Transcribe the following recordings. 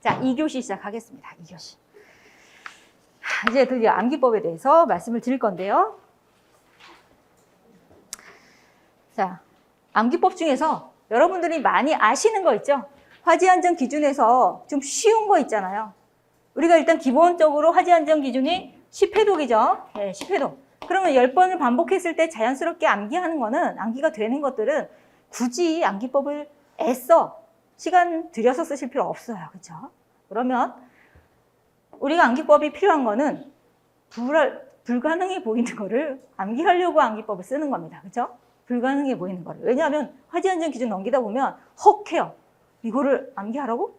자, 2교시 시작하겠습니다. 2교시. 이제 드디어 암기법에 대해서 말씀을 드릴 건데요. 자, 암기법 중에서 여러분들이 많이 아시는 거 있죠? 화지안정 기준에서 좀 쉬운 거 있잖아요. 우리가 일단 기본적으로 화지안정 기준이 10회독이죠. 네, 10회독. 그러면 10번을 반복했을 때 자연스럽게 암기하는 거는, 암기가 되는 것들은 굳이 암기법을 애써 시간 들여서 쓰실 필요 없어요. 그렇죠? 그러면 우리가 암기법이 필요한 거는 불가능해 보이는 거를 암기하려고 암기법을 쓰는 겁니다. 그렇죠? 불가능해 보이는 거를. 왜냐하면 화지안정 기준 넘기다 보면 헉해요. 이거를 암기하라고?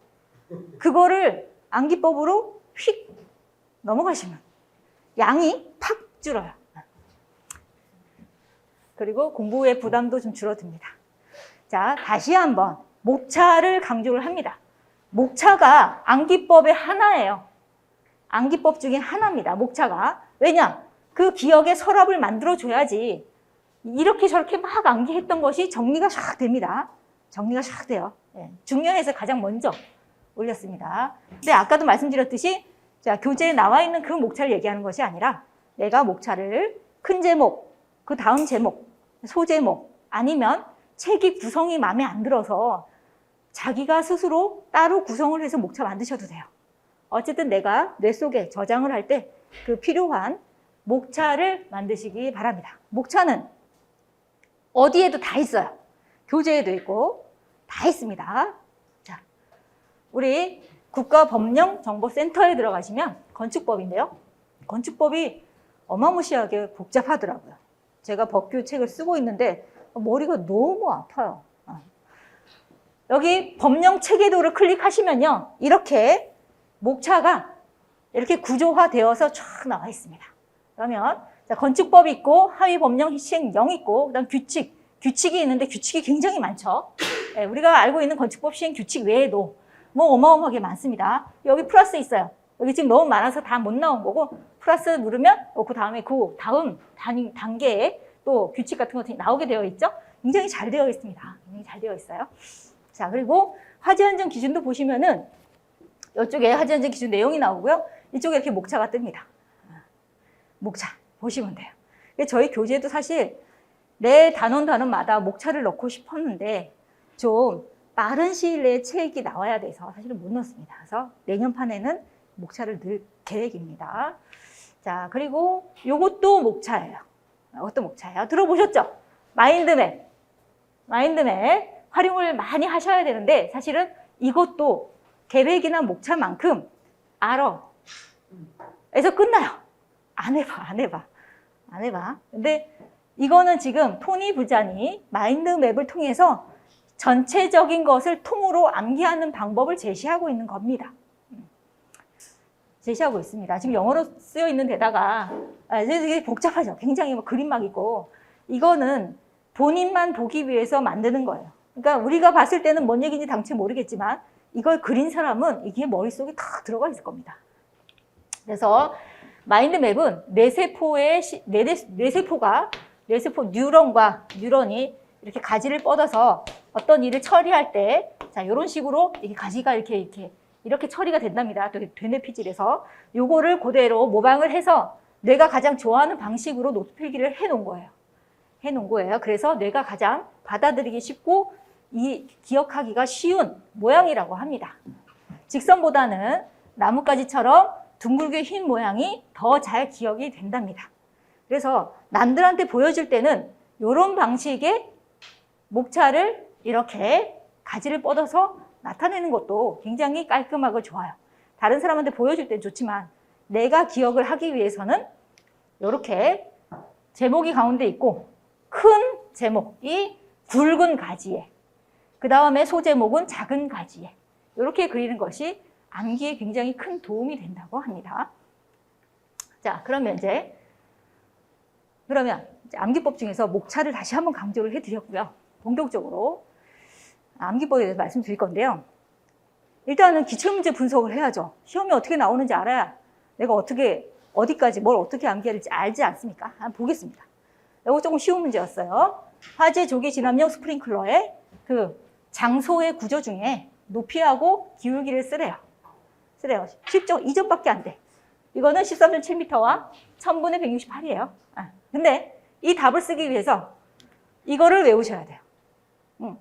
그거를 암기법으로 휙 넘어가시면 양이 팍 줄어요. 그리고 공부의 부담도 좀 줄어듭니다. 자, 다시 한번 목차를 강조를 합니다. 목차가 암기법의 하나예요. 암기법 중에 하나입니다. 목차가. 왜냐? 그 기억의 서랍을 만들어줘야지 이렇게 저렇게 막 암기했던 것이 정리가 샥 됩니다. 정리가 샥 돼요. 네, 중요해서 가장 먼저 올렸습니다. 근데 아까도 말씀드렸듯이 자, 교재에 나와 있는 그 목차를 얘기하는 것이 아니라 내가 목차를 큰 제목, 그 다음 제목, 소제목 아니면 책이 구성이 마음에 안 들어서 자기가 스스로 따로 구성을 해서 목차 만드셔도 돼요. 어쨌든 내가 뇌 속에 저장을 할 때 그 필요한 목차를 만드시기 바랍니다. 목차는 어디에도 다 있어요. 교재에도 있고 다 있습니다. 자, 우리 국가법령정보센터에 들어가시면 건축법인데요. 건축법이 어마무시하게 복잡하더라고요. 제가 법규 책을 쓰고 있는데 머리가 너무 아파요. 여기 법령 체계도를 클릭하시면요. 이렇게 목차가 이렇게 구조화되어서 쫙 나와 있습니다. 그러면 자, 건축법이 있고 하위법령 시행령 있고 그다음 규칙이 있는데 규칙이 굉장히 많죠. 네, 우리가 알고 있는 건축법 시행 규칙 외에도 뭐 어마어마하게 많습니다. 여기 플러스 있어요. 여기 지금 너무 많아서 다 못 나온 거고 플러스 누르면 그 다음에 그 다음 단계에 또 규칙 같은 것들이 나오게 되어 있죠. 굉장히 잘 되어 있습니다. 굉장히 잘 되어 있어요. 자, 그리고 화지안정 기준도 보시면은 이쪽에 화지안정 기준 내용이 나오고요. 이쪽에 이렇게 목차가 뜹니다. 목차 보시면 돼요. 저희 교재도 사실 내 단원마다 목차를 넣고 싶었는데 좀 빠른 시일 내에 책이 나와야 돼서 사실은 못 넣습니다. 그래서 내년판에는 목차를 넣을 계획입니다. 자, 그리고 요것도 목차예요. 이것도 목차예요. 들어보셨죠? 마인드맵 활용을 많이 하셔야 되는데 사실은 이것도 계획이나 목차만큼 알아. 에서 끝나요. 안 해봐. 근데 이거는 지금 토니 부자니 마인드맵을 통해서 전체적인 것을 통으로 암기하는 방법을 제시하고 있는 겁니다. 제시하고 있습니다. 지금 영어로 쓰여 있는 데다가 되게 복잡하죠. 굉장히 뭐 그림 막 있고 이거는 본인만 보기 위해서 만드는 거예요. 그러니까 우리가 봤을 때는 뭔 얘기인지 당최 모르겠지만 이걸 그린 사람은 이게 머릿속에 다 들어가 있을 겁니다. 그래서 마인드맵은 뇌세포 뉴런과 뉴런이 이렇게 가지를 뻗어서 어떤 일을 처리할 때 자, 이런 식으로 이렇게 가지가 이렇게 처리가 된답니다. 또 되뇌피질에서 요거를 그대로 모방을 해서 뇌가 가장 좋아하는 방식으로 노트 필기를 해놓은 거예요. 그래서 뇌가 가장 받아들이기 쉽고 기억하기가 쉬운 모양이라고 합니다. 직선보다는 나뭇가지처럼 둥글게 흰 모양이 더 잘 기억이 된답니다. 그래서 남들한테 보여줄 때는 이런 방식의 목차를 이렇게 가지를 뻗어서 나타내는 것도 굉장히 깔끔하고 좋아요. 다른 사람한테 보여줄 땐 좋지만 내가 기억을 하기 위해서는 이렇게 제목이 가운데 있고 큰 제목이 굵은 가지에 그 다음에 소제목은 작은 가지에 이렇게 그리는 것이 암기에 굉장히 큰 도움이 된다고 합니다. 자, 그러면 이제 암기법 중에서 목차를 다시 한번 강조를 해드렸고요. 본격적으로 암기법에 대해서 말씀드릴 건데요. 일단은 기출문제 분석을 해야죠. 시험이 어떻게 나오는지 알아야 내가 어디까지 뭘 어떻게 암기해야 될지 알지 않습니까? 한번 보겠습니다. 이거 조금 쉬운 문제였어요. 화재 조기 진압용 스프링클러의 그 장소의 구조 중에 높이하고 기울기를 쓰래요. 쓰래요. 실종 2점밖에 안 돼. 이거는 13.7m와 1000분의 168이에요. 근데 이 답을 쓰기 위해서 이거를 외우셔야 돼요.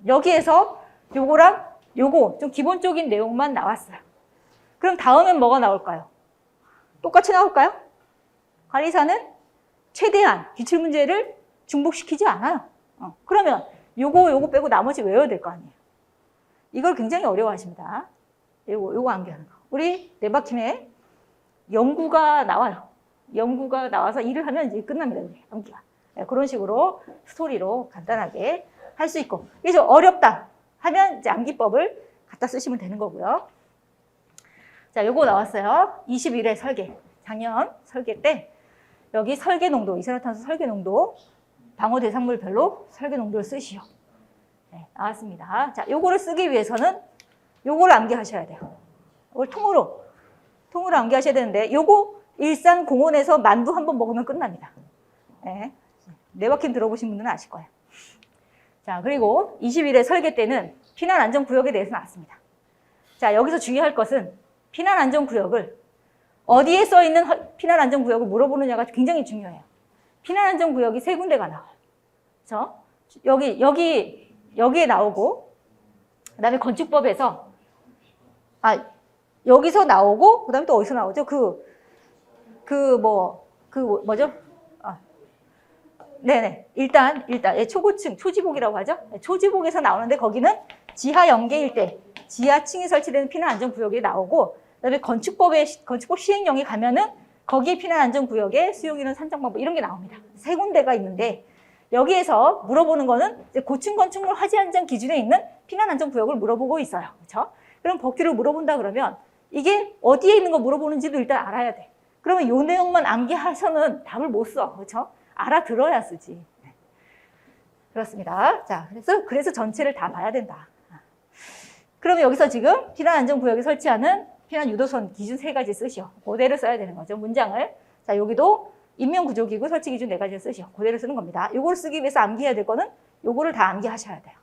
여기에서 요거랑 요거 좀 기본적인 내용만 나왔어요. 그럼 다음엔 뭐가 나올까요? 똑같이 나올까요? 관리사는 최대한 기출문제를 중복시키지 않아요. 그러면 요거 빼고 나머지 외워야 될 거 아니에요. 이걸 굉장히 어려워하십니다. 요거 암기하는 거. 우리 네바킴의 연구가 나와요. 연구가 나와서 일을 하면 이제 끝납니다. 우리 암기가. 그런 식으로 스토리로 간단하게 할 수 있고. 이게 좀 어렵다 하면 이제 암기법을 갖다 쓰시면 되는 거고요. 자, 요거 나왔어요. 21회 설계. 작년 설계 때 여기 설계 농도, 이산화탄소 설계 농도, 방어 대상물별로 설계 농도를 쓰시오. 네, 나왔습니다. 자, 요거를 쓰기 위해서는 요거를 암기하셔야 돼요. 이걸 통으로 암기하셔야 되는데 요거 일산 공원에서 만두 한번 먹으면 끝납니다. 네. 네바킴 들어보신 분들은 아실 거예요. 자, 그리고 21회 설계 때는 피난안전구역에 대해서 나왔습니다. 자, 여기서 주의할 것은 피난안전구역을 어디에 써 있는 피난안전구역을 물어보느냐가 굉장히 중요해요. 피난안전구역이 세 군데가 나와요. 그렇죠? 여기에 나오고, 그 다음에 건축법에서, 여기서 나오고, 그 다음에 또 어디서 나오죠? 뭐죠? 네네. 일단, 초고층, 초지복이라고 하죠? 초지복에서 나오는데 거기는 지하 연계 일대, 지하층에 설치되는 피난안전구역이 나오고, 그 다음에 건축법 시행령에 가면은 거기에 피난안전구역의 수용인원 산정 방법 이런 게 나옵니다. 세 군데가 있는데, 여기에서 물어보는 거는 이제 고층 건축물 화재 안전 기준에 있는 피난안전구역을 물어보고 있어요. 그렇죠? 그럼 법규를 물어본다 그러면 이게 어디에 있는 거 물어보는지도 일단 알아야 돼. 그러면 요 내용만 암기해서는 답을 못 써. 그렇죠? 알아들어야 쓰지. 네. 그렇습니다. 자, 그래서 전체를 다 봐야 된다. 그러면 여기서 지금 피난안전구역에 설치하는 피난유도선 기준 3가지 쓰시오. 그대로 써야 되는 거죠. 문장을. 자, 여기도 인명구조기구 설치 기준 4가지를 쓰시오. 그대로 쓰는 겁니다. 요걸 쓰기 위해서 암기해야 될 거는 요거를 다 암기하셔야 돼요.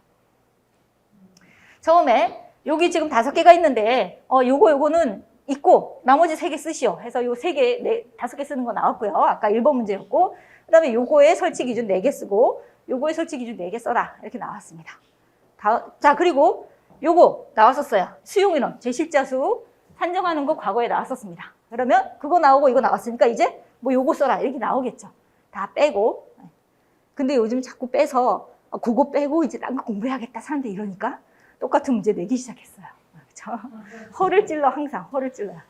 처음에 여기 지금 5개가 있는데 요거는 있고 나머지 3개 쓰시오. 해서 요 3개, 5개 쓰는 거 나왔고요. 아까 1번 문제였고 그 다음에 요거에 설치 기준 4개 쓰고 요거에 설치 기준 4개 써라. 이렇게 나왔습니다. 자, 그리고 요거 나왔었어요. 수용인원, 제실자수 산정하는 거 과거에 나왔었습니다. 그러면 그거 나오고 이거 나왔으니까 이제 뭐 요거 써라 이렇게 나오겠죠. 다 빼고. 근데 요즘 자꾸 빼서 그거 빼고 이제 딴 거 공부해야겠다 사람들이 이러니까 똑같은 문제 내기 시작했어요. 그렇죠? 허를 찔러 항상 허를 찔러요.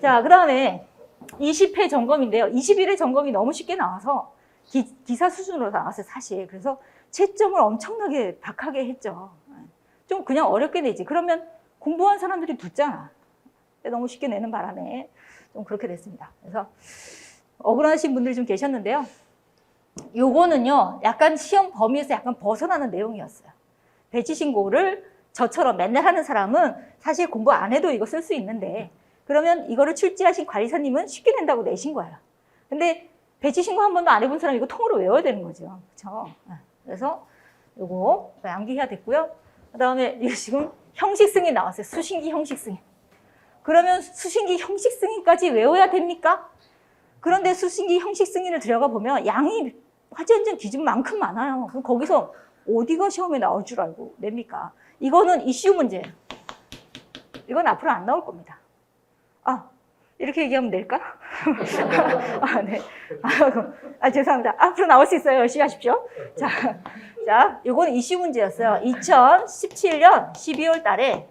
자, 그 다음에 20회 점검인데요. 21회 점검이 너무 쉽게 나와서 기사 수준으로 나왔어요 사실. 그래서 채점을 엄청나게 박하게 했죠. 좀 그냥 어렵게 내지. 그러면 공부한 사람들이 붙잖아. 너무 쉽게 내는 바람에 좀 그렇게 됐습니다. 그래서 억울하신 분들이 좀 계셨는데요. 요거는요, 약간 시험 범위에서 약간 벗어나는 내용이었어요. 배치 신고를 저처럼 맨날 하는 사람은 사실 공부 안 해도 이거 쓸 수 있는데, 그러면 이거를 출제하신 관리사님은 쉽게 낸다고 내신 거예요. 근데 배치 신고 한 번도 안 해본 사람 이거 통으로 외워야 되는 거죠. 그렇죠? 그래서 요거 암기해야 됐고요. 그 다음에 지금 형식 승인 나왔어요. 수신기 형식 승인. 그러면 수신기 형식 승인까지 외워야 됩니까? 그런데 수신기 형식 승인을 들어가 보면 양이 화재안전 기준만큼 많아요. 그럼 거기서 어디가 시험에 나올 줄 알고 냅니까? 이거는 이슈 문제예요. 이건 앞으로 안 나올 겁니다. 이렇게 얘기하면 될까? 네. 죄송합니다. 앞으로 나올 수 있어요. 열심히 하십시오. 자, 이거는 이슈 문제였어요. 2017년 12월 달에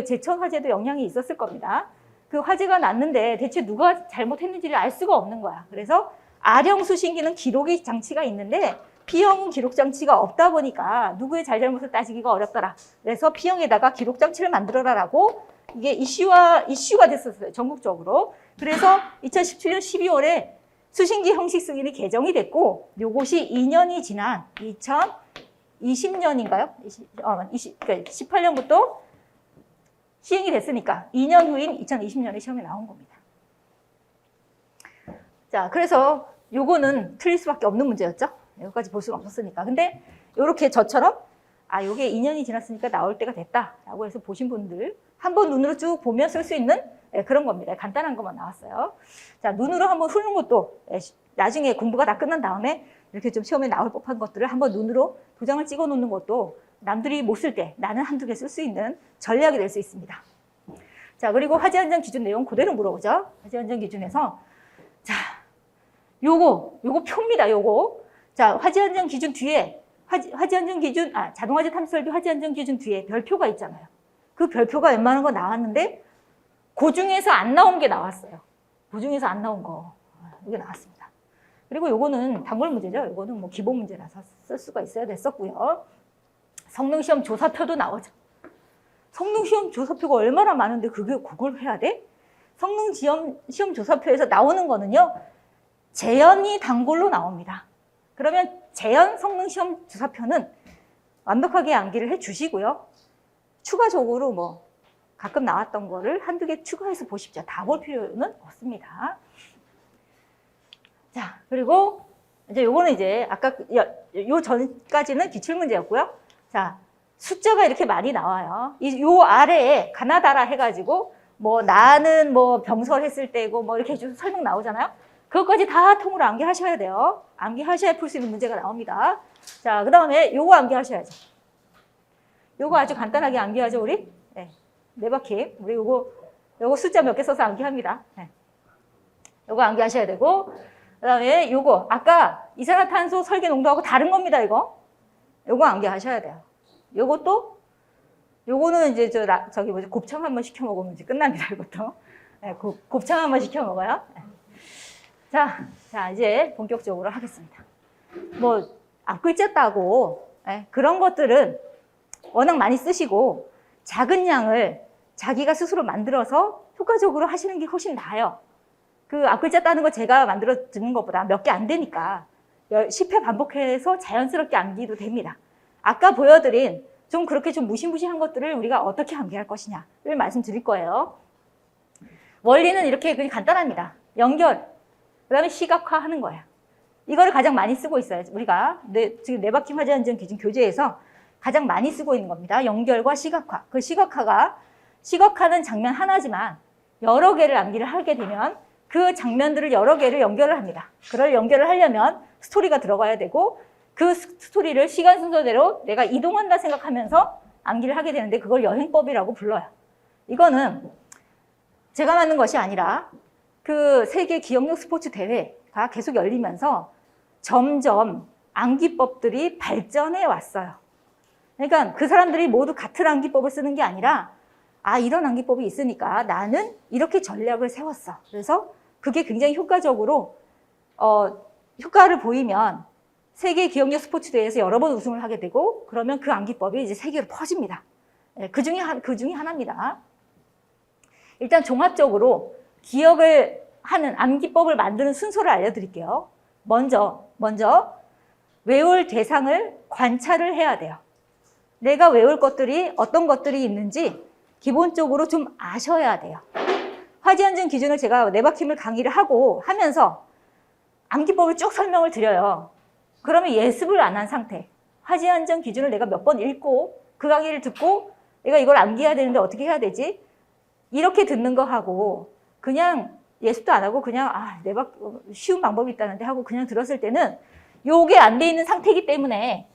제천 화재도 영향이 있었을 겁니다. 그 화재가 났는데 대체 누가 잘못했는지를 알 수가 없는 거야. 그래서 R형 수신기는 기록의 장치가 있는데 P형은 기록 장치가 없다 보니까 누구의 잘잘못을 따지기가 어렵더라. 그래서 P형에다가 기록 장치를 만들어라라고 이게 이슈가 됐었어요. 전국적으로. 그래서 2017년 12월에 수신기 형식 승인이 개정이 됐고 요것이 2년이 지난 2020년인가요? 18년부터 시행이 됐으니까 2년 후인 2020년에 시험에 나온 겁니다. 자, 그래서 요거는 틀릴 수밖에 없는 문제였죠. 여기까지 볼 수가 없었으니까. 근데 요렇게 저처럼 요게 2년이 지났으니까 나올 때가 됐다라고 해서 보신 분들 한번 눈으로 쭉 보면 쓸 수 있는 그런 겁니다. 간단한 것만 나왔어요. 자, 눈으로 한번 훑는 것도 나중에 공부가 다 끝난 다음에 이렇게 좀 시험에 나올 법한 것들을 한번 눈으로 도장을 찍어 놓는 것도 남들이 못 쓸 때 나는 한두 개 쓸 수 있는 전략이 될 수 있습니다. 자, 그리고 화재안전 기준 내용 그대로 물어보죠. 화재안전 기준에서 자, 요거 표입니다. 요거. 자, 화재안전 기준 뒤에 화재안전 기준 자동화재 탐지 설비 화재안전 기준 뒤에 별표가 있잖아요. 그 별표가 웬만한 거 나왔는데 그 중에서 안 나온 게 나왔어요. 그 중에서 안 나온 거 이게 나왔습니다. 그리고 요거는 단골 문제죠. 요거는 뭐 기본 문제라서 쓸 수가 있어야 됐었고요. 성능시험 조사표도 나오죠. 성능시험 조사표가 얼마나 많은데 그걸 해야 돼? 성능시험 조사표에서 나오는 거는요. 재연이 단골로 나옵니다. 그러면 재연 성능시험 조사표는 완벽하게 암기를 해 주시고요. 추가적으로 뭐 가끔 나왔던 거를 한두 개 추가해서 보십시오. 다 볼 필요는 없습니다. 자, 그리고 이제 요거는 이제 아까 요 전까지는 기출문제였고요. 자, 숫자가 이렇게 많이 나와요. 요 아래에 가나다라 해가지고 뭐 나는 뭐 병설했을 때고 뭐 이렇게 해줘서 설명 나오잖아요. 그것까지 다 통으로 암기하셔야 돼요. 암기하셔야 풀 수 있는 문제가 나옵니다. 자, 그 다음에 요거 암기하셔야죠. 요거 아주 간단하게 암기하죠, 우리? 네 바퀴. 우리 요거 숫자 몇 개 써서 암기합니다. 네. 요거 암기하셔야 되고, 그 다음에 요거, 아까 이산화탄소 설계 농도하고 다른 겁니다, 이거. 요거 암기하셔야 돼요. 요거는 이제 저기 뭐지, 곱창 한번 시켜 먹으면 이제 끝납니다, 이것도. 네, 곱창 한번 시켜 먹어요. 네. 자, 이제 본격적으로 하겠습니다. 뭐, 앞글자 따고, 그런 것들은 워낙 많이 쓰시고, 작은 양을 자기가 스스로 만들어서 효과적으로 하시는 게 훨씬 나아요. 그 앞글자 따는 거 제가 만들어 드는 것보다 몇 개 안 되니까 10회 반복해서 자연스럽게 암기도 됩니다. 아까 보여드린 좀 그렇게 좀 무시무시한 것들을 우리가 어떻게 암기할 것이냐를 말씀드릴 거예요. 원리는 이렇게 그냥 간단합니다. 연결, 그 다음에 시각화하는 거예요. 이거를 가장 많이 쓰고 있어요. 우리가 지금 네 바퀴 화재안전 기준 교재에서 가장 많이 쓰고 있는 겁니다. 연결과 시각화. 그 시각화는 장면 하나지만 여러 개를 암기를 하게 되면 그 장면들을 여러 개를 연결을 합니다. 그걸 연결을 하려면 스토리가 들어가야 되고 그 스토리를 시간 순서대로 내가 이동한다 생각하면서 암기를 하게 되는데 그걸 여행법이라고 불러요. 이거는 제가 만든 것이 아니라 그 세계 기억력 스포츠 대회가 계속 열리면서 점점 암기법들이 발전해 왔어요. 그러니까 그 사람들이 모두 같은 암기법을 쓰는 게 아니라 이런 암기법이 있으니까 나는 이렇게 전략을 세웠어. 그래서 그게 굉장히 효과적으로 효과를 보이면 세계 기억력 스포츠 대회에서 여러 번 우승을 하게 되고 그러면 그 암기법이 이제 세계로 퍼집니다. 그 중에 하나입니다. 일단 종합적으로 기억을 하는 암기법을 만드는 순서를 알려드릴게요. 먼저 외울 대상을 관찰을 해야 돼요. 내가 외울 것들이 어떤 것들이 있는지 기본적으로 좀 아셔야 돼요. 화재안전 기준을 제가 네 바퀴물 강의를 하면서 암기법을 쭉 설명을 드려요. 그러면 예습을 안 한 상태. 화재안전 기준을 내가 몇 번 읽고 그 강의를 듣고 내가 이걸 암기해야 되는데 어떻게 해야 되지? 이렇게 듣는 거 하고 그냥 예습도 안 하고 그냥 쉬운 방법이 있다는데 하고 그냥 들었을 때는 요게 안 돼 있는 상태이기 때문에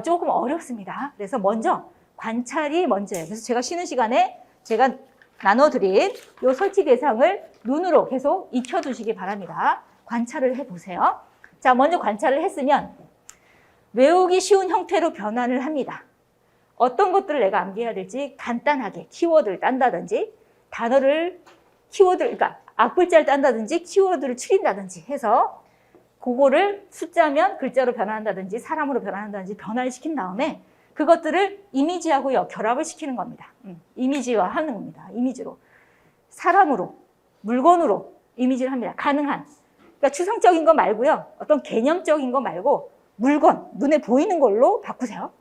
조금 어렵습니다. 그래서 먼저 관찰이 먼저예요. 그래서 제가 쉬는 시간에 제가 나눠드린 요 설치 대상을 눈으로 계속 익혀두시기 바랍니다. 관찰을 해보세요. 자, 먼저 관찰을 했으면 외우기 쉬운 형태로 변환을 합니다. 어떤 것들을 내가 암기해야 될지 간단하게 키워드를 딴다든지 그러니까 앞글자를 딴다든지 키워드를 추린다든지 해서 그거를 숫자면 글자로 변환한다든지 사람으로 변환한다든지 변화를 시킨 다음에 그것들을 이미지하고 결합을 시키는 겁니다. 이미지화 하는 겁니다. 이미지로. 사람으로, 물건으로 이미지를 합니다. 가능한. 그러니까 추상적인 거 말고요. 어떤 개념적인 거 말고 물건, 눈에 보이는 걸로 바꾸세요.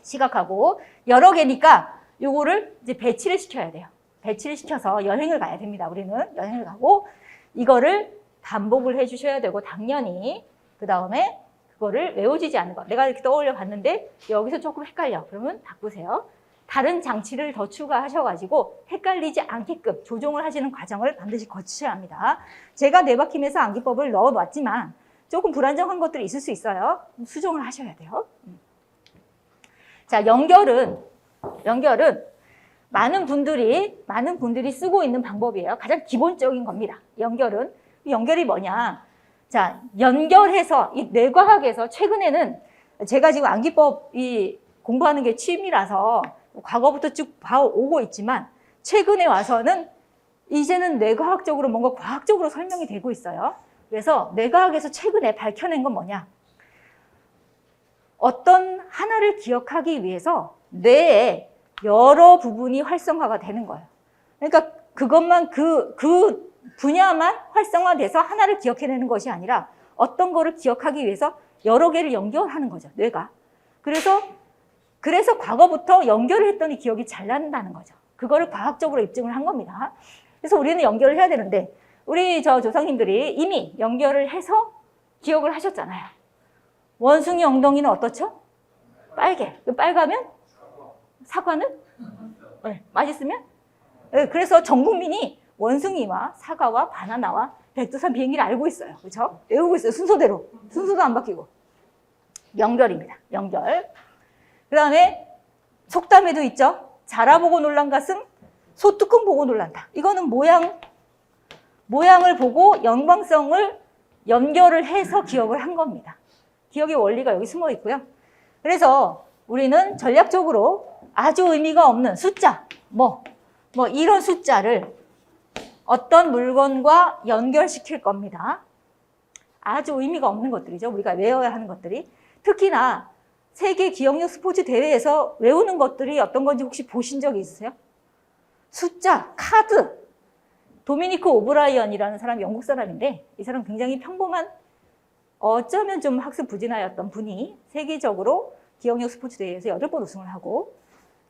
시각하고. 여러 개니까 요거를 이제 배치를 시켜야 돼요. 배치를 시켜서 여행을 가야 됩니다. 우리는 여행을 가고 이거를 반복을 해주셔야 되고 당연히 그 다음에 그거를 외워지지 않는 거. 내가 이렇게 떠올려 봤는데 여기서 조금 헷갈려. 그러면 바꾸세요. 다른 장치를 더 추가하셔가지고 헷갈리지 않게끔 조정을 하시는 과정을 반드시 거치셔야 합니다. 제가 네바킴에서 암기법을 넣어놨지만 조금 불안정한 것들이 있을 수 있어요. 수정을 하셔야 돼요. 자, 연결은 많은 분들이 쓰고 있는 방법이에요. 가장 기본적인 겁니다. 연결이 뭐냐? 자, 연결해서 이 뇌과학에서 최근에는 제가 지금 암기법 공부하는 게 취미라서 과거부터 쭉 봐오고 있지만 최근에 와서는 이제는 뇌과학적으로 뭔가 과학적으로 설명이 되고 있어요. 그래서 뇌과학에서 최근에 밝혀낸 건 뭐냐? 어떤 하나를 기억하기 위해서 뇌에 여러 부분이 활성화가 되는 거예요. 그러니까 그것만 그 분야만 활성화돼서 하나를 기억해내는 것이 아니라 어떤 거를 기억하기 위해서 여러 개를 연결하는 거죠, 뇌가. 그래서 과거부터 연결을 했더니 기억이 잘 난다는 거죠. 그거를 과학적으로 입증을 한 겁니다. 그래서 우리는 연결을 해야 되는데 우리 조상님들이 이미 연결을 해서 기억을 하셨잖아요. 원숭이 엉덩이는 어떻죠? 빨개. 빨가면? 사과는? 네, 맛있으면? 네, 그래서 전 국민이 원숭이와 사과와 바나나와 백두산 비행기를 알고 있어요. 그렇죠? 외우고 있어요. 순서대로. 순서도 안 바뀌고. 연결입니다. 연결. 그 다음에 속담에도 있죠. 자라보고 놀란 가슴, 소뚜껑 보고 놀란다. 이거는 모양을 보고 연관성을 연결을 해서 기억을 한 겁니다. 기억의 원리가 여기 숨어 있고요. 그래서 우리는 전략적으로 아주 의미가 없는 숫자, 이런 숫자를 어떤 물건과 연결시킬 겁니다. 아주 의미가 없는 것들이죠. 우리가 외워야 하는 것들이. 특히나 세계 기억력 스포츠 대회에서 외우는 것들이 어떤 건지 혹시 보신 적이 있으세요? 숫자, 카드. 도미니크 오브라이언이라는 사람이 영국 사람인데 이 사람 굉장히 평범한 어쩌면 좀 학습 부진하였던 분이 세계적으로 기억력 스포츠 대회에서 8번 우승을 하고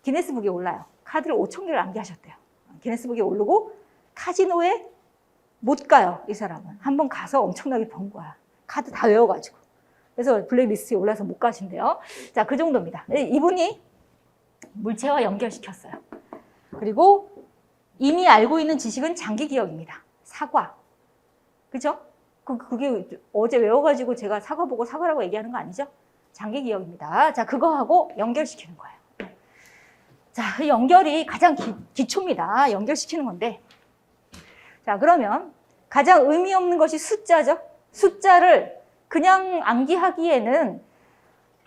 기네스북에 올라요. 카드를 5,000개를 암기하셨대요. 기네스북에 오르고 카지노에 못 가요. 이 사람은. 한번 가서 엄청나게 번 거야. 카드 다 외워가지고. 그래서 블랙리스트에 올라서 못 가신대요. 자, 그 정도입니다. 이분이 물체와 연결시켰어요. 그리고 이미 알고 있는 지식은 장기 기억입니다. 사과. 그죠? 그게 어제 외워가지고 제가 사과 보고 사과라고 얘기하는 거 아니죠? 장기 기억입니다. 자, 그거하고 연결시키는 거예요. 자, 연결이 가장 기초입니다. 연결시키는 건데. 자, 그러면 가장 의미 없는 것이 숫자죠. 숫자를 그냥 암기하기에는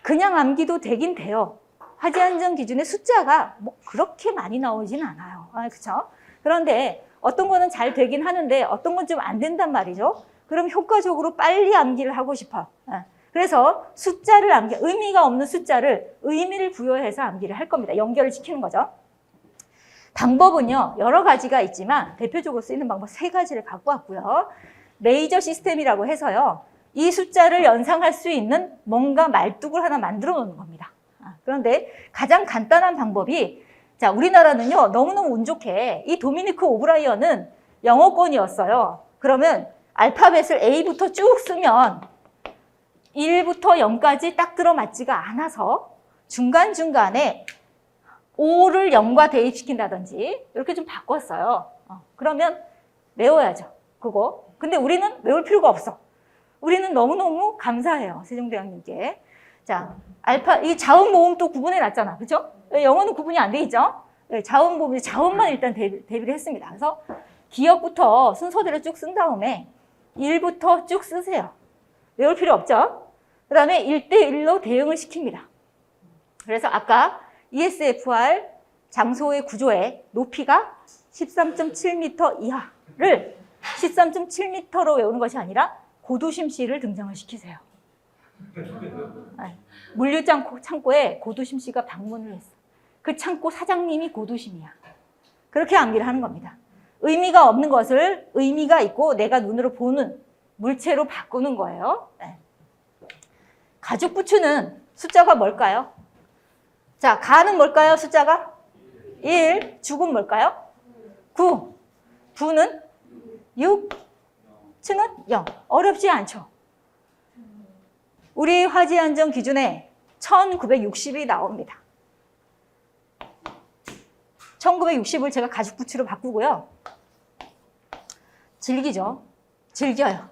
그냥 암기도 되긴 돼요. 화제안정 기준의 숫자가 그렇게 많이 나오진 않아요. 그렇죠? 그런데 어떤 거는 잘 되긴 하는데 어떤 건 좀 안 된단 말이죠. 그럼 효과적으로 빨리 암기를 하고 싶어. 그래서 의미가 없는 숫자를 의미를 부여해서 암기를 할 겁니다. 연결을 시키는 거죠. 방법은요, 여러 가지가 있지만 대표적으로 쓰이는 방법 3가지를 갖고 왔고요. 레이저 시스템이라고 해서요, 이 숫자를 연상할 수 있는 뭔가 말뚝을 하나 만들어 놓는 겁니다. 그런데 가장 간단한 방법이, 자, 우리나라는요, 너무너무 운 좋게 이 도미니크 오브라이언은 영어권이었어요. 그러면 알파벳을 A부터 쭉 쓰면 1부터 0까지 딱 들어맞지가 않아서 중간중간에 O를 0과 대입시킨다든지 이렇게 좀 바꿨어요. 그러면 외워야죠. 그거. 근데 우리는 외울 필요가 없어. 우리는 너무너무 감사해요. 세종대왕님께. 자, 이 자음, 모음 또 구분해 놨잖아. 그죠? 영어는 구분이 안 돼 있죠? 자음, 모음, 자음만 일단 대비를 했습니다. 그래서 기억부터 순서대로 쭉 쓴 다음에 1부터 쭉 쓰세요. 외울 필요 없죠? 그 다음에 1대1로 대응을 시킵니다. 그래서 아까 ESFR 장소의 구조의 높이가 13.7m 이하를 13.7m로 외우는 것이 아니라 고두심씨를 등장을 시키세요. 물류 창고에 고두심씨가 방문을 했어. 그 창고 사장님이 고두심이야. 그렇게 암기를 하는 겁니다. 의미가 없는 것을 의미가 있고 내가 눈으로 보는 물체로 바꾸는 거예요. 가죽 부츠는 숫자가 뭘까요? 자, 가는 뭘까요? 숫자가? 1. 죽은 뭘까요? 9. 부는 6. 층은 0. 어렵지 않죠? 우리 화재안전 기준에 1960이 나옵니다. 1960을 제가 가죽부츠로 바꾸고요. 즐기죠. 즐겨요.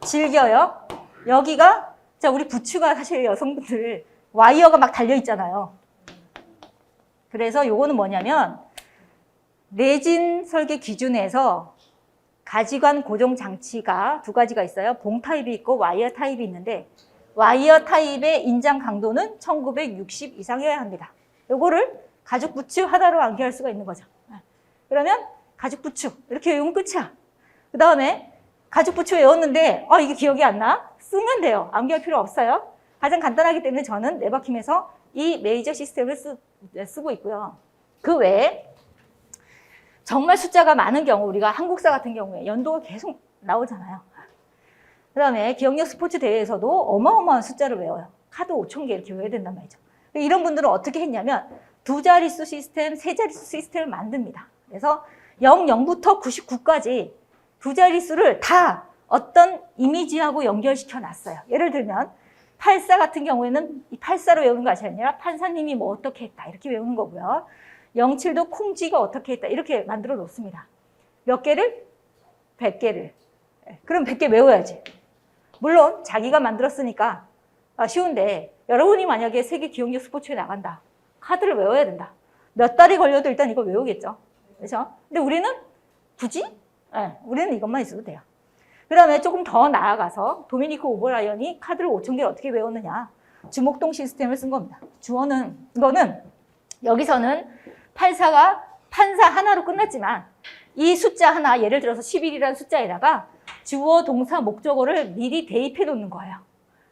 즐겨요. 여기가, 자, 우리 부츠가 사실 여성분들 와이어가 막 달려있잖아요. 그래서 요거는 뭐냐면, 내진 설계 기준에서 가지관 고정 장치가 두 가지가 있어요. 봉 타입이 있고 와이어 타입이 있는데, 와이어 타입의 인장 강도는 1960 이상이어야 합니다. 요거를 가죽 부츠 하나로 암기할 수가 있는 거죠. 그러면 가죽 부츠 이렇게 외우면 끝이야. 그 다음에 가죽 부츠 외웠는데 이게 기억이 안 나? 쓰면 돼요. 암기할 필요 없어요. 가장 간단하기 때문에 저는 네바킴에서 이 메이저 시스템을 쓰고 있고요. 그 외에 정말 숫자가 많은 경우, 우리가 한국사 같은 경우에 연도가 계속 나오잖아요. 그 다음에 기억력 스포츠 대회에서도 어마어마한 숫자를 외워요. 카드 5,000개 이렇게 외워야 된단 말이죠. 이런 분들은 어떻게 했냐면 두 자릿수 시스템, 세 자릿수 시스템을 만듭니다. 그래서 00부터 99까지 두 자릿수를 다 어떤 이미지하고 연결시켜 놨어요. 예를 들면 84 같은 경우에는 이 84로 외우는 것이 아니라 판사님이 뭐 어떻게 했다 이렇게 외우는 거고요. 07도 콩쥐가 어떻게 했다 이렇게 만들어 놓습니다. 몇 개를? 100개를. 그럼 100개 외워야지. 물론 자기가 만들었으니까 쉬운데 여러분이 만약에 세계 기억력 스포츠에 나간다. 카드를 외워야 된다. 몇 달이 걸려도 일단 이거 외우겠죠. 그렇죠? 근데 우리는 굳이? 우리는 이것만 있어도 돼요. 그 다음에 조금 더 나아가서 도미니크 오브라이언이 카드를 5,000개를 어떻게 외웠느냐. 주목동 시스템을 쓴 겁니다. 이거는 여기서는 84가 판사 하나로 끝났지만 이 숫자 하나, 예를 들어서 11이라는 숫자에다가 주어, 동사, 목적어를 미리 대입해 놓는 거예요.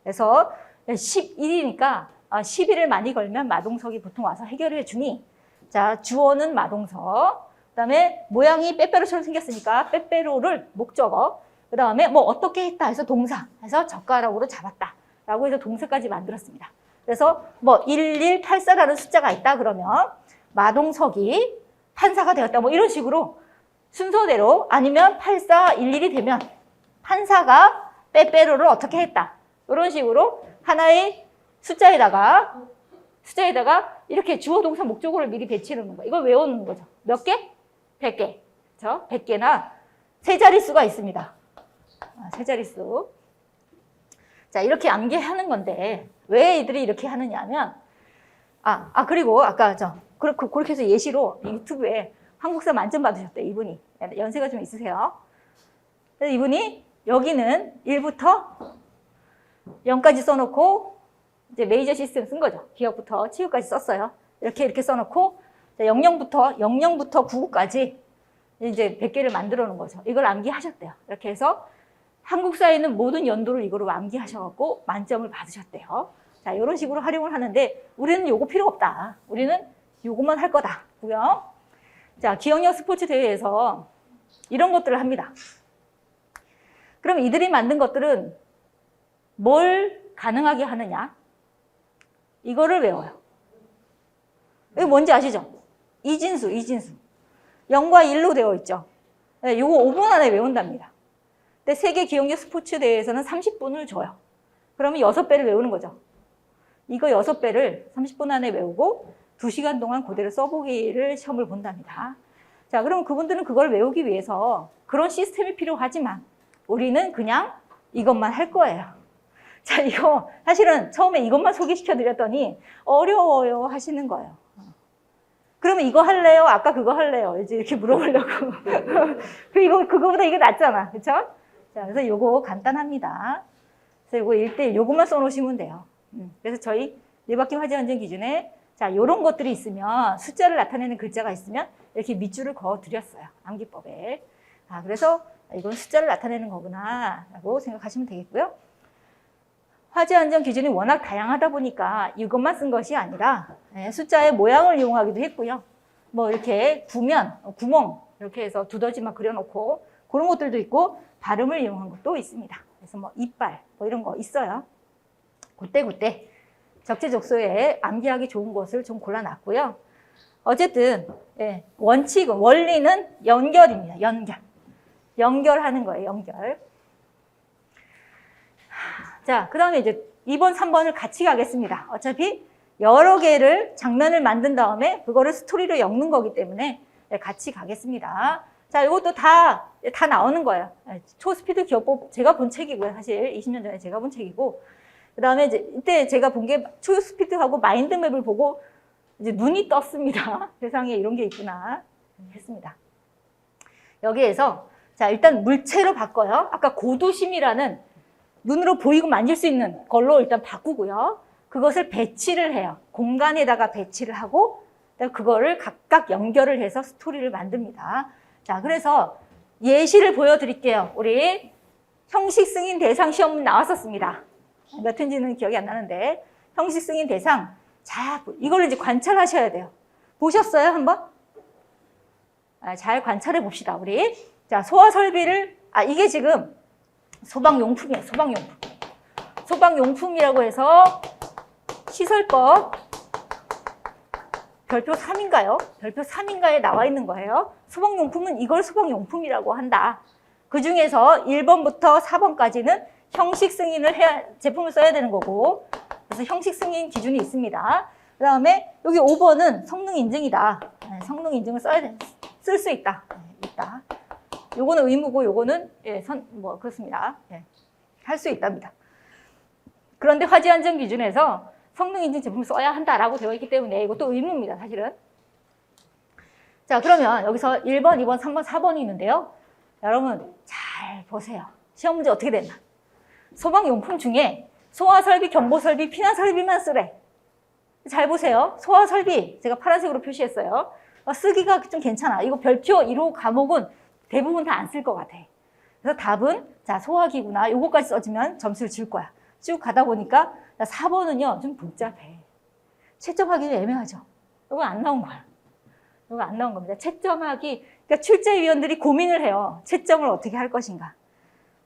그래서 11이니까 11을 많이 걸면 마동석이 보통 와서 해결해 주니, 자, 주어는 마동석, 그 다음에 모양이 빼빼로처럼 생겼으니까 빼빼로를 목적어, 그 다음에 뭐 어떻게 했다 해서 동사, 해서 젓가락으로 잡았다 라고 해서 동사까지 만들었습니다. 그래서 뭐 1184라는 숫자가 있다 그러면 마동석이 판사가 되었다 뭐 이런 식으로 순서대로, 아니면 8411이 되면 판사가 빼빼로를 어떻게 했다 이런 식으로 하나의 숫자에다가 이렇게 주어 동사 목적어를 미리 배치해 놓는 거. 이걸 외우는 거죠. 몇 개? 100개. 그렇죠? 100개나 세 자릿수가 있습니다. 세 자릿수. 자, 이렇게 암기하는 건데 왜 이들이 이렇게 하느냐면 그리고 아까 그렇게 해서 예시로 유튜브에 한국사 만점 받으셨대, 이분이. 연세가 좀 있으세요. 그래서 이분이 여기는 1부터 0까지 써놓고 이제 메이저 시스템 쓴 거죠. 기억부터 치유까지 썼어요. 이렇게 써놓고 00부터 99까지 이제 100개를 만들어 놓은 거죠. 이걸 암기하셨대요. 이렇게 해서 한국사에 있는 모든 연도를 이거로 암기하셔갖고 만점을 받으셨대요. 자, 이런 식으로 활용을 하는데 우리는 요거 필요 없다. 우리는 요것만 할 거다. 고요. 자, 기억력 스포츠 대회에서 이런 것들을 합니다. 그럼 이들이 만든 것들은 뭘 가능하게 하느냐? 이거를 외워요. 이거 뭔지 아시죠? 이진수. 0과 1로 되어 있죠. 네, 요거 5분 안에 외운답니다. 근데 세계 기억력 스포츠 대회에서는 30분을 줘요. 그러면 6배를 외우는 거죠. 이거 6배를 30분 안에 외우고 2시간 동안 그대로 써보기를 시험을 본답니다. 자, 그럼 그분들은 그걸 외우기 위해서 그런 시스템이 필요하지만 우리는 그냥 이것만 할 거예요. 자, 이거 사실은 처음에 이것만 소개시켜 드렸더니 어려워요 하시는 거예요. 그러면 이거 할래요? 아까 그거 할래요? 이제 이렇게 물어보려고. 그거보다 이게 낫잖아. 그쵸? 자, 그래서 요거 간단합니다. 그래서 요거 1대1 요것만 써놓으시면 돼요. 그래서 저희 네바킴 화재안전 기준에 자, 요런 것들이 있으면, 숫자를 나타내는 글자가 있으면 이렇게 밑줄을 그어 드렸어요. 암기법에. 그래서 이건 숫자를 나타내는 거구나 라고 생각하시면 되겠고요. 화재안전 기준이 워낙 다양하다 보니까 이것만 쓴 것이 아니라 숫자의 모양을 이용하기도 했고요. 뭐 이렇게 구멍 이렇게 해서 두더지만 그려놓고 그런 것들도 있고 발음을 이용한 것도 있습니다. 그래서 뭐 이빨 뭐 이런 거 있어요. 그때 적재적소에 암기하기 좋은 것을 좀 골라놨고요. 어쨌든 원리는 연결입니다. 연결하는 거예요. 연결. 자, 그 다음에 이제 2번, 3번을 같이 가겠습니다. 어차피 여러 개를 장면을 만든 다음에 그거를 스토리로 엮는 거기 때문에 같이 가겠습니다. 자, 이것도 다 나오는 거예요. 초스피드 기억법 제가 본 책이고요. 사실 20년 전에 제가 본 책이고, 그 다음에 이때 제가 본 게 초스피드하고 마인드맵을 보고 이제 눈이 떴습니다. 세상에 이런 게 있구나 했습니다. 여기에서 자, 일단 물체로 바꿔요. 아까 고도심이라는 눈으로 보이고 만질 수 있는 걸로 일단 바꾸고요. 그것을 배치를 해요. 공간에다가 배치를 하고 그거를 각각 연결을 해서 스토리를 만듭니다. 자, 그래서 예시를 보여드릴게요. 우리 형식 승인 대상 시험 나왔었습니다. 몇 회인지는 기억이 안 나는데 형식 승인 대상. 자, 이걸 이제 관찰하셔야 돼요. 보셨어요, 한번? 잘 관찰해 봅시다, 우리. 자, 소화 설비를, 이게 지금 소방용품이에요, 소방용품. 소방용품이라고 해서 시설법 별표 3인가요? 별표 3인가에 나와 있는 거예요. 소방용품은 이걸 소방용품이라고 한다. 그 중에서 1번부터 4번까지는 형식 승인을 해야, 제품을 써야 되는 거고, 그래서 형식 승인 기준이 있습니다. 그 다음에 여기 5번은 성능 인증이다. 성능 인증을 쓸 수 있다. 있다. 요거는 의무고, 요거는, 그렇습니다. 할 수 있답니다. 그런데 화재 안전 기준에서 성능 인증 제품을 써야 한다라고 되어 있기 때문에 이것도 의무입니다, 사실은. 자, 그러면 여기서 1번, 2번, 3번, 4번이 있는데요. 여러분, 잘 보세요. 시험 문제 어떻게 됐나? 소방용품 중에 소화설비, 경보설비, 피난설비만 쓰래. 잘 보세요. 소화설비, 제가 파란색으로 표시했어요. 쓰기가 좀 괜찮아. 이거 별표 1호 과목은 대부분 다 안 쓸 것 같아. 그래서 답은, 자, 소화기구나. 요거까지 써주면 점수를 줄 거야. 쭉 가다 보니까 4번은요, 좀 복잡해. 채점하기도 애매하죠. 이거 안 나온 거야. 이거 안 나온 겁니다. 채점하기, 그러니까 출제위원들이 고민을 해요. 채점을 어떻게 할 것인가.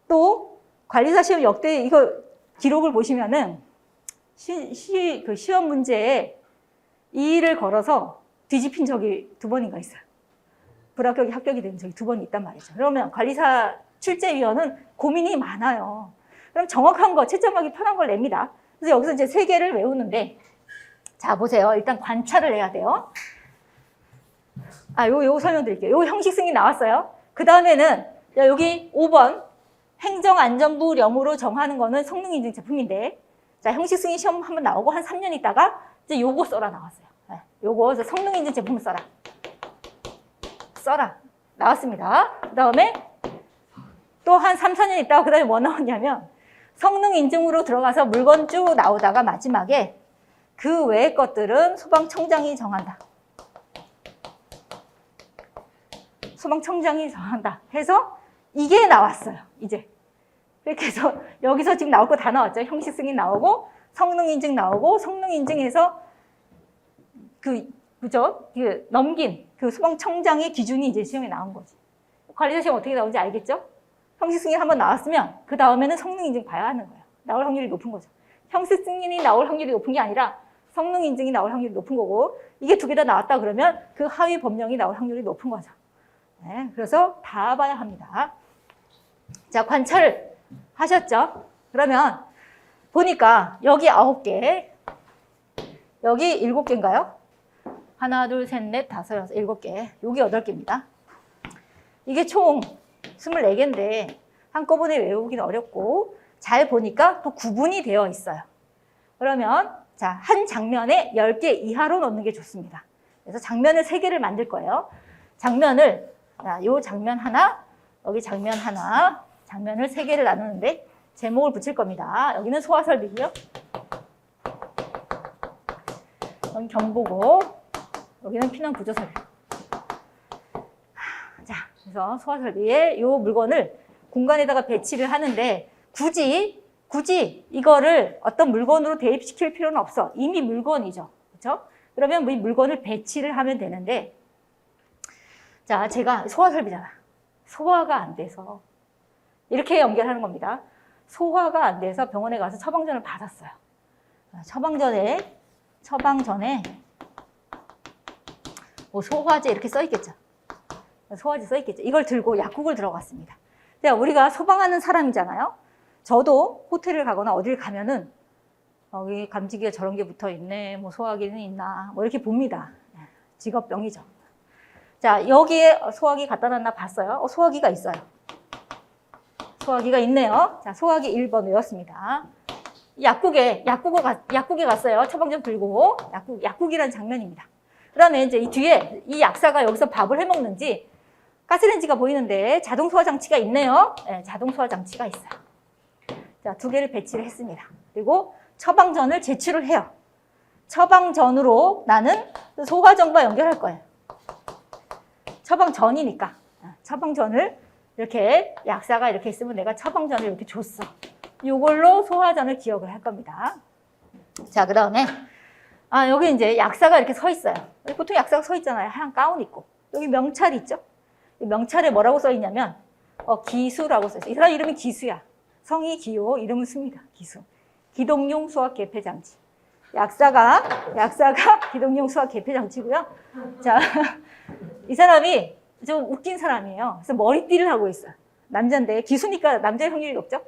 또, 관리사 시험 역대 이거 기록을 보시면은, 그 시험 문제에 2를 걸어서 뒤집힌 적이 2번인가 있어요. 불합격이 합격이 된 적이 2번 있단 말이죠. 그러면 관리사 출제위원은 고민이 많아요. 그럼 정확한 거, 채점하기 편한 걸 냅니다. 그래서 여기서 이제 3개를 외우는데, 자, 보세요. 일단 관찰을 해야 돼요. 요거 설명드릴게요. 요 형식 승인 나왔어요. 그 다음에는, 여기 5번, 행정안전부령으로 정하는 거는 성능인증 제품인데, 자, 형식 승인 시험 한번 나오고 한 3년 있다가, 이제 요거 써라 나왔어요. 요거, 성능인증 제품을 써라. 나왔습니다. 그 다음에, 또 한 3, 4년 있다가 그 다음에 뭐 나왔냐면, 성능 인증으로 들어가서 물건 쭉 나오다가 마지막에 그 외의 것들은 소방청장이 정한다. 소방청장이 정한다 해서 이게 나왔어요. 이제. 그렇게 해서 여기서 지금 나올 거 다 나왔죠. 형식 승인 나오고 성능 인증 나오고 성능 인증에서 그죠? 넘긴 그 소방청장의 기준이 이제 시험에 나온 거지. 관리자 시험 어떻게 나오는지 알겠죠? 형식 승인 한번 나왔으면 그 다음에는 성능 인증 봐야 하는 거예요. 나올 확률이 높은 거죠. 형식 승인이 나올 확률이 높은 게 아니라 성능 인증이 나올 확률이 높은 거고, 이게 2개 다 나왔다 그러면 그 하위 법령이 나올 확률이 높은 거죠. 네, 그래서 다 봐야 합니다. 자, 관찰 하셨죠? 그러면 보니까 여기 9개, 여기 7개인가요? 하나, 둘, 셋, 넷, 다섯, 여섯, 7개. 여기 8개입니다. 이게 총 24개인데 한꺼번에 외우기는 어렵고, 잘 보니까 또 구분이 되어 있어요. 그러면 자, 한 장면에 10개 이하로 넣는 게 좋습니다. 그래서 장면을 3개를 만들 거예요. 장면을, 요 장면 하나, 여기 장면 하나, 장면을 3개를 나누는데 제목을 붙일 겁니다. 여기는 소화설비고요. 여기 경보고, 여기는 피난구조설비. 자, 그래서 소화설비에 요 물건을 공간에다가 배치를 하는데 굳이 이거를 어떤 물건으로 대입시킬 필요는 없어. 이미 물건이죠. 그렇죠? 그러면 이 물건을 배치를 하면 되는데, 자, 제가 소화설비잖아. 소화가 안 돼서 이렇게 연결하는 겁니다. 소화가 안 돼서 병원에 가서 처방전을 받았어요. 처방전에 뭐 소화제 이렇게 써 있겠죠. 소화제 써 있겠죠. 이걸 들고 약국을 들어갔습니다. 우리가 소방하는 사람이잖아요. 저도 호텔을 가거나 어딜 가면은 여기 감지기에 저런 게 붙어 있네. 뭐 소화기는 있나. 뭐 이렇게 봅니다. 직업병이죠. 자, 여기에 소화기 갖다 놨나 봤어요. 소화기가 있어요. 소화기가 있네요. 자, 소화기 1번 외웠습니다. 약국에 갔어요. 처방전 들고. 약국이라는 장면입니다. 그 다음에 이제 이 뒤에 이 약사가 여기서 밥을 해 먹는지 가스레인지가 보이는데 자동 소화 장치가 있네요. 네, 자동 소화 장치가 있어요. 자, 2개를 배치를 했습니다. 그리고 처방전을 제출을 해요. 처방전으로 나는 소화전과 연결할 거예요. 처방전이니까. 처방전을 이렇게 약사가 이렇게 있으면 내가 처방전을 이렇게 줬어. 이걸로 소화전을 기억을 할 겁니다. 자, 그 다음에 여기 이제 약사가 이렇게 서 있어요. 보통 약사가 서 있잖아요. 하얀 가운 입고. 여기 명찰이 있죠. 이 명찰에 뭐라고 써 있냐면 기수라고 써 있어요. 이 사람 이름이 기수야. 성이 기호, 이름은 수입니다. 기수. 기동용 수압 개폐 장치. 약사가 기동용 수압 개폐 장치고요. 자, 이 사람이 좀 웃긴 사람이에요. 그래서 머리띠를 하고 있어요. 남자인데 기수니까 남자의 확률이 높죠.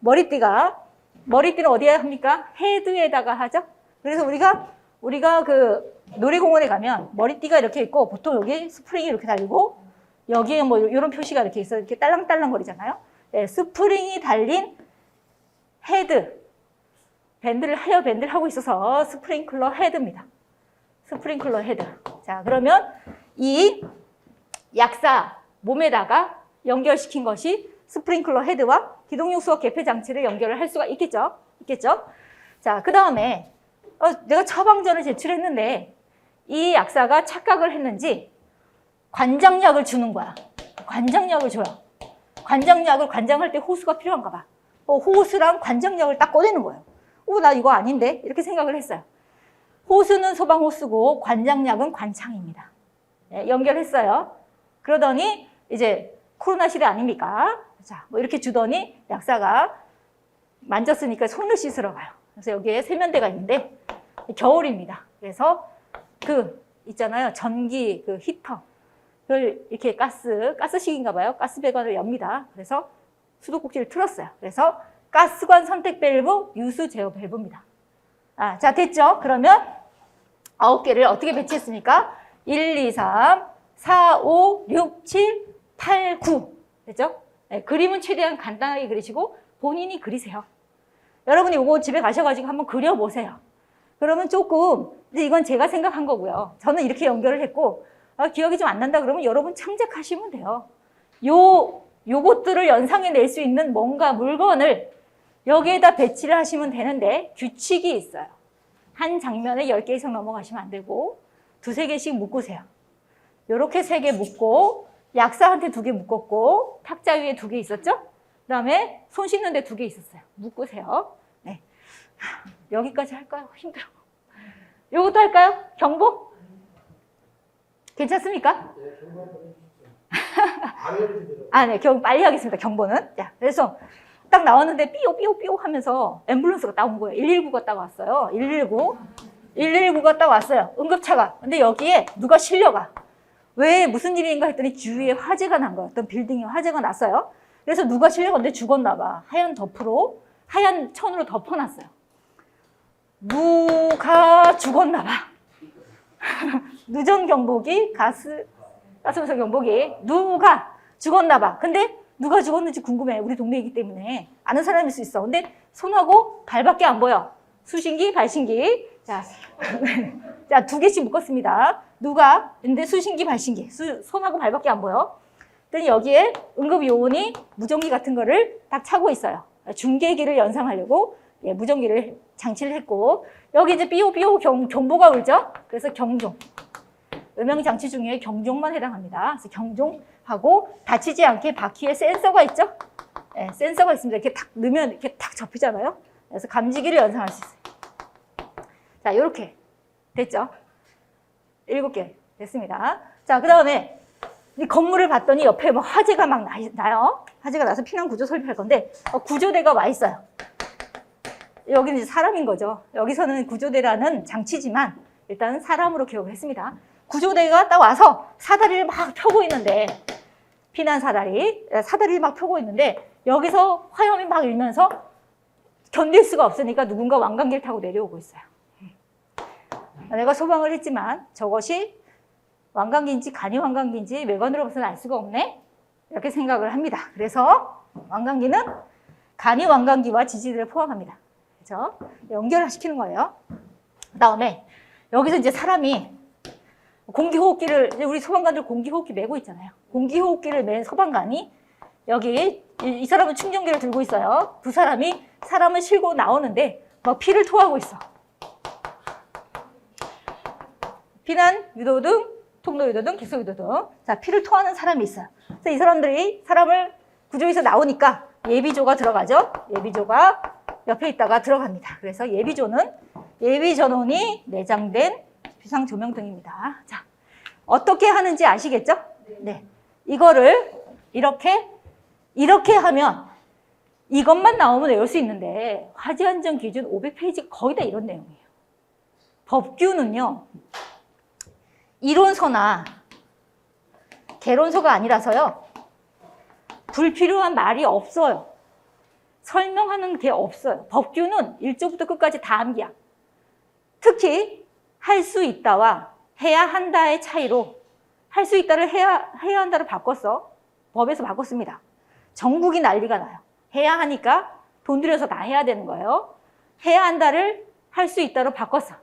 머리띠는 어디에 합니까? 헤드에다가 하죠. 그래서 우리가 그 놀이공원에 가면 머리띠가 이렇게 있고 보통 여기 스프링이 이렇게 달리고 여기에 뭐 이런 표시가 이렇게 있어요. 이렇게 딸랑딸랑 거리잖아요. 네, 스프링이 달린 헤드, 헤어 밴드를 하고 있어서 스프링클러 헤드입니다. 스프링클러 헤드. 자, 그러면 이 약사 몸에다가 연결시킨 것이 스프링클러 헤드와 기동용 수압 개폐 장치를 연결을 할 수가 있겠죠. 자, 그 다음에 내가 처방전을 제출했는데 이 약사가 착각을 했는지 관장약을 주는 거야. 관장약을 줘요. 관장할 때 호수가 필요한가 봐. 호수랑 관장약을 딱 꺼내는 거예요. 나 이거 아닌데? 이렇게 생각을 했어요. 호수는 소방호수고 관장약은 관창입니다. 네, 연결했어요. 그러더니 이제 코로나 시대 아닙니까? 자, 뭐 이렇게 주더니 약사가 만졌으니까 손을 씻으러 가요. 그래서 여기에 세면대가 있는데 겨울입니다. 그래서 있잖아요. 전기 히터. 그걸 이렇게 가스식인가 봐요. 가스 배관을 엽니다. 그래서 수도꼭지를 틀었어요. 그래서 가스관 선택 밸브, 유수 제어 밸브입니다. 자, 됐죠? 그러면 9개를 어떻게 배치했습니까? 1, 2, 3, 4, 5, 6, 7, 8, 9. 됐죠? 네, 그림은 최대한 간단하게 그리시고 본인이 그리세요. 여러분이 이거 집에 가셔가지고 한번 그려보세요. 그러면 조금, 이건 제가 생각한 거고요. 저는 이렇게 연결을 했고, 기억이 좀 안 난다 그러면 여러분 참작하시면 돼요. 요것들을 연상해낼 수 있는 뭔가 물건을 여기에다 배치를 하시면 되는데 규칙이 있어요. 한 장면에 10개 이상 넘어가시면 안 되고 2-3개씩 묶으세요. 요렇게 3개 묶고 약사한테 2개 묶었고 탁자 위에 2개 있었죠? 그 다음에 손 씻는 데 2개 있었어요. 묶으세요. 네. 여기까지 할까요? 힘들어. 요것도 할까요? 경보? 괜찮습니까? 네, 빨리 하겠습니다. 경보는. 자, 그래서 딱 나왔는데 삐오 하면서 앰뷸런스가 딱 온 거예요. 119가 딱 왔어요. 119가 딱 왔어요. 응급차가. 근데 여기에 누가 실려가. 왜 무슨 일인가 했더니 주위에 화재가 난 거예요. 어떤 빌딩에 화재가 났어요. 그래서 누가 실려갔는데 죽었나 봐. 하얀 천으로 덮어놨어요. 누가 죽었나 봐. 누전 경보기, 가스분석 경보기, 누가 죽었나 봐. 근데 누가 죽었는지 궁금해. 우리 동네이기 때문에. 아는 사람일 수 있어. 근데 손하고 발밖에 안 보여. 수신기, 발신기. 자, 2개씩 묶었습니다. 근데 수신기, 발신기. 손하고 발밖에 안 보여. 그랬더니 여기에 응급요원이 무전기 같은 거를 딱 차고 있어요. 중계기를 연상하려고 무전기를 장치를 했고, 여기 이제 삐오 경보가 울죠? 그래서 경종. 음향장치 중에 경종만 해당합니다. 그래서 경종하고 다치지 않게 바퀴에 센서가 있죠? 네, 센서가 있습니다. 이렇게 탁 넣으면 이렇게 탁 접히잖아요. 그래서 감지기를 연상할 수 있어요. 자, 이렇게 됐죠? 7개 됐습니다. 자, 그 다음에 이 건물을 봤더니 옆에 뭐 화재가 막 나요. 화재가 나서 피난 구조 설비할 건데 구조대가 와 있어요. 여기는 이제 사람인 거죠. 여기서는 구조대라는 장치지만 일단 사람으로 기억을 했습니다. 구조대가 딱 와서 사다리를 막 펴고 있는데 피난 사다리를 막 펴고 있는데 여기서 화염이 막 일면서 견딜 수가 없으니까 누군가 왕관기를 타고 내려오고 있어요. 내가 소방을 했지만 저것이 왕관기인지 간이왕관기인지 외관으로 봐서는 알 수가 없네? 이렇게 생각을 합니다. 그래서 왕관기는 간이왕관기와 지지대를 포함합니다. 그렇죠? 연결시키는 거예요. 그 다음에 여기서 이제 사람이 공기호흡기를, 우리 소방관들 공기호흡기 메고 있잖아요. 공기호흡기를 맨 소방관이 여기 이 사람은 충전기를 들고 있어요. 두 사람이 사람을 실고 나오는데 막 피를 토하고 있어. 피난 유도등, 통로 유도등, 객석 유도등. 자, 피를 토하는 사람이 있어요. 그래서 이 사람들이 사람을 구조해서 나오니까 예비조가 들어가죠. 예비조가 옆에 있다가 들어갑니다. 그래서 예비조는 예비 전원이 내장된 비상조명등입니다. 자, 어떻게 하는지 아시겠죠? 네. 이거를 이렇게 하면 이것만 나오면 외울 수 있는데 화재안전 기준 500페이지 거의 다 이런 내용이에요. 법규는요. 이론서나 개론서가 아니라서요. 불필요한 말이 없어요. 설명하는 게 없어요. 법규는 1조부터 끝까지 다 암기야. 특히 할 수 있다와 해야 한다의 차이로 할 수 있다를 해야 한다로 바꿨어. 법에서 바꿨습니다. 전국이 난리가 나요. 해야 하니까 돈 들여서 다 해야 되는 거예요. 해야 한다를 할 수 있다로 바꿨어.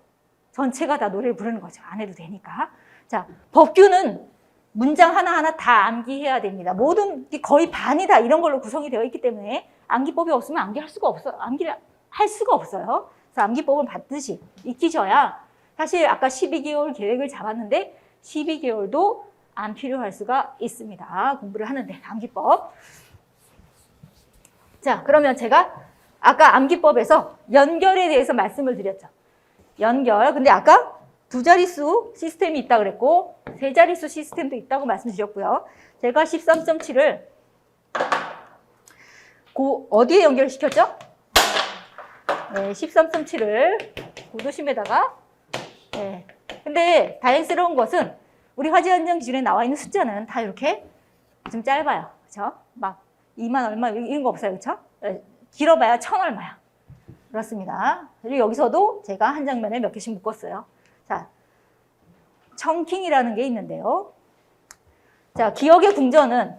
전체가 다 노래를 부르는 거죠. 안 해도 되니까. 자, 법규는 문장 하나하나 다 암기해야 됩니다. 모든 게 거의 반이 다 이런 걸로 구성이 되어 있기 때문에 암기법이 없으면 암기할 수가 없어요. 암기를 할 수가 없어요. 그래서 암기법은 반드시 익히셔야 사실 아까 12개월 계획을 잡았는데 12개월도 안 필요할 수가 있습니다. 공부를 하는데 암기법. 자, 그러면 제가 아까 암기법에서 연결에 대해서 말씀을 드렸죠. 연결. 근데 아까 두 자릿수 시스템이 있다고 그랬고 세 자릿수 시스템도 있다고 말씀드렸고요. 제가 13.7을 어디에 연결시켰죠? 네, 13.7을 고도심에다가 네. 근데 다행스러운 것은 우리 화재안전 기준에 나와 있는 숫자는 다 이렇게 좀 짧아요. 그렇죠? 막 2만 얼마 이런 거 없어요. 그렇죠? 길어봐야 1000 얼마야. 그렇습니다. 그리고 여기서도 제가 한 장면에 몇 개씩 묶었어요. 자, 청킹이라는 게 있는데요. 자, 기억의 궁전은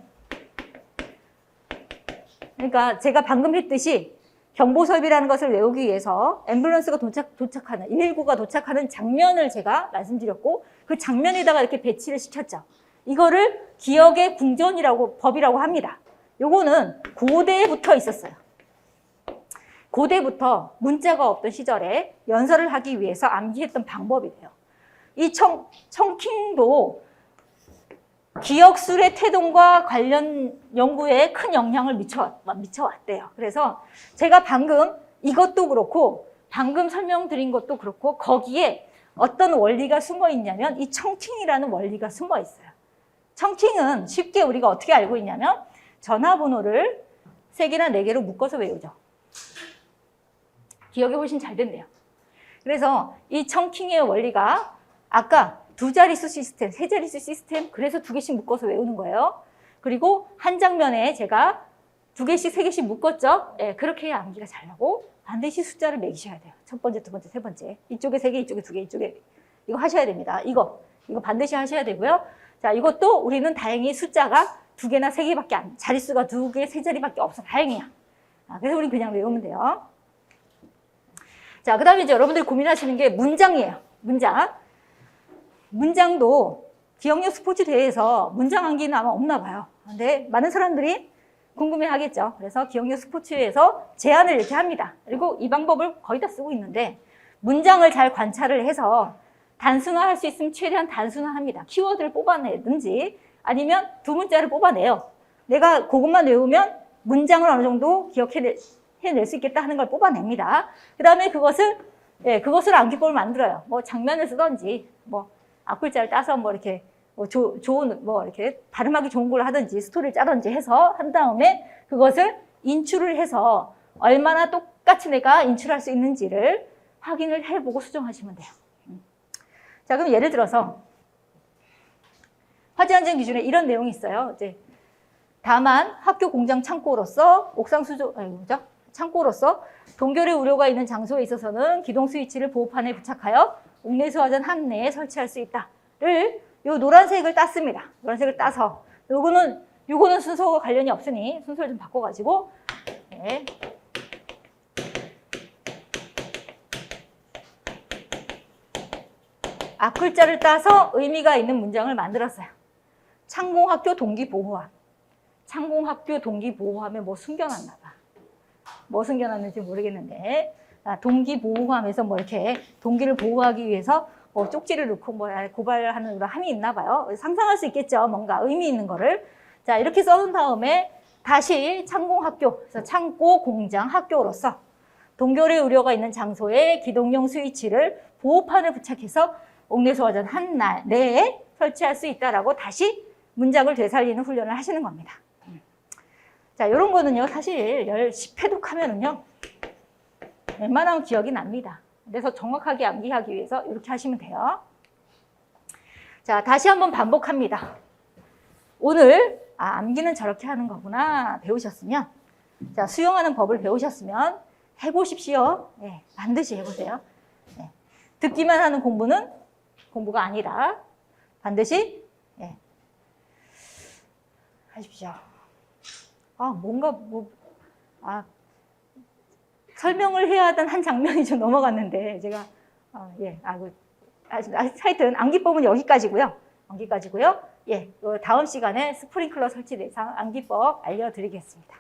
그러니까 제가 방금 했듯이 경보설비라는 것을 외우기 위해서 앰뷸런스가 도착하는 119가 도착하는 장면을 제가 말씀드렸고 그 장면에다가 이렇게 배치를 시켰죠. 이거를 기억의 궁전이라고 법이라고 합니다. 요거는 고대부터 있었어요. 고대부터 문자가 없던 시절에 연설을 하기 위해서 암기했던 방법이래요. 이 청킹도 기억술의 태동과 관련 연구에 큰 영향을 미쳐왔대요. 그래서 제가 방금 이것도 그렇고 방금 설명드린 것도 그렇고 거기에 어떤 원리가 숨어 있냐면 이 청킹이라는 원리가 숨어 있어요. 청킹은 쉽게 우리가 어떻게 알고 있냐면 전화번호를 3개나 4개로 묶어서 외우죠. 기억이 훨씬 잘 된대요. 그래서 이 청킹의 원리가 아까 두 자릿수 시스템, 세 자릿수 시스템, 그래서 2개씩 묶어서 외우는 거예요. 그리고 한 장면에 제가 2개씩, 3개씩 묶었죠? 네, 그렇게 해야 암기가 잘 나고 반드시 숫자를 매기셔야 돼요. 첫 번째, 두 번째, 세 번째. 이쪽에 3개, 이쪽에 2개, 이쪽에. 이거 하셔야 됩니다. 이거 반드시 하셔야 되고요. 자, 이것도 우리는 다행히 숫자가 2개나 3개밖에 자릿수가 2개, 3자리밖에 없어. 다행이야. 그래서 우린 그냥 외우면 돼요. 자, 그 다음에 이제 여러분들이 고민하시는 게 문장이에요. 문장도 기억력 스포츠 대회에서 문장 암기는 아마 없나 봐요. 근데 많은 사람들이 궁금해 하겠죠. 그래서 기억력 스포츠에서 제안을 이렇게 합니다. 그리고 이 방법을 거의 다 쓰고 있는데 문장을 잘 관찰을 해서 단순화할 수 있으면 최대한 단순화합니다. 키워드를 뽑아내든지 아니면 2문자를 뽑아내요. 내가 그것만 외우면 문장을 어느 정도 해낼 수 있겠다 하는 걸 뽑아냅니다. 그 다음에 그것을 암기법을 만들어요. 뭐 장면을 쓰든지, 뭐 앞글자를 따서 뭐 이렇게 좋은 뭐 이렇게 발음하기 좋은 걸 하든지 스토리를 짜든지 해서 한 다음에 그것을 인출을 해서 얼마나 똑같이 내가 인출할 수 있는지를 확인을 해보고 수정하시면 돼요. 자, 그럼 예를 들어서 화재안전 기준에 이런 내용이 있어요. 이제 다만 학교 공장 창고로서 옥상 수조 창고로서 동결의 우려가 있는 장소에 있어서는 기동 스위치를 보호판에 부착하여 옥내수화전 한 내에 설치할 수 있다를 요 노란색을 땄습니다. 노란색을 따서 요거는 순서가 관련이 없으니 순서를 좀 바꿔가지고 네. 앞글자를 따서 의미가 있는 문장을 만들었어요. 창공학교 동기보호함. 창공학교 동기보호함에 뭐 숨겨놨나 봐. 뭐 숨겨놨는지 모르겠는데 동기보호함에서 뭐 이렇게 동기를 보호하기 위해서 뭐 쪽지를 넣고 뭐 고발하는 그런 함이 있나 봐요. 상상할 수 있겠죠. 뭔가 의미 있는 거를. 자, 이렇게 써놓은 다음에 다시 창공학교, 그래서 창고, 공장, 학교로서 동결의 우려가 있는 장소에 기동용 스위치를 보호판을 부착해서 옥내수화전 한 날 내에 설치할 수 있다라고 다시 문장을 되살리는 훈련을 하시는 겁니다. 자, 이런 거는요, 사실 10회독 하면은요, 웬만하면 기억이 납니다. 그래서 정확하게 암기하기 위해서 이렇게 하시면 돼요. 자, 다시 한번 반복합니다. 오늘, 암기는 저렇게 하는 거구나 배우셨으면, 자, 수용하는 법을 배우셨으면 해보십시오. 네, 반드시 해보세요. 네. 듣기만 하는 공부는 공부가 아니라 반드시 하십시오. 설명을 해야 하던 한 장면이 좀 넘어갔는데 제가 하여튼 암기법은 여기까지고요. 다음 시간에 스프링클러 설치 대상 암기법 알려드리겠습니다.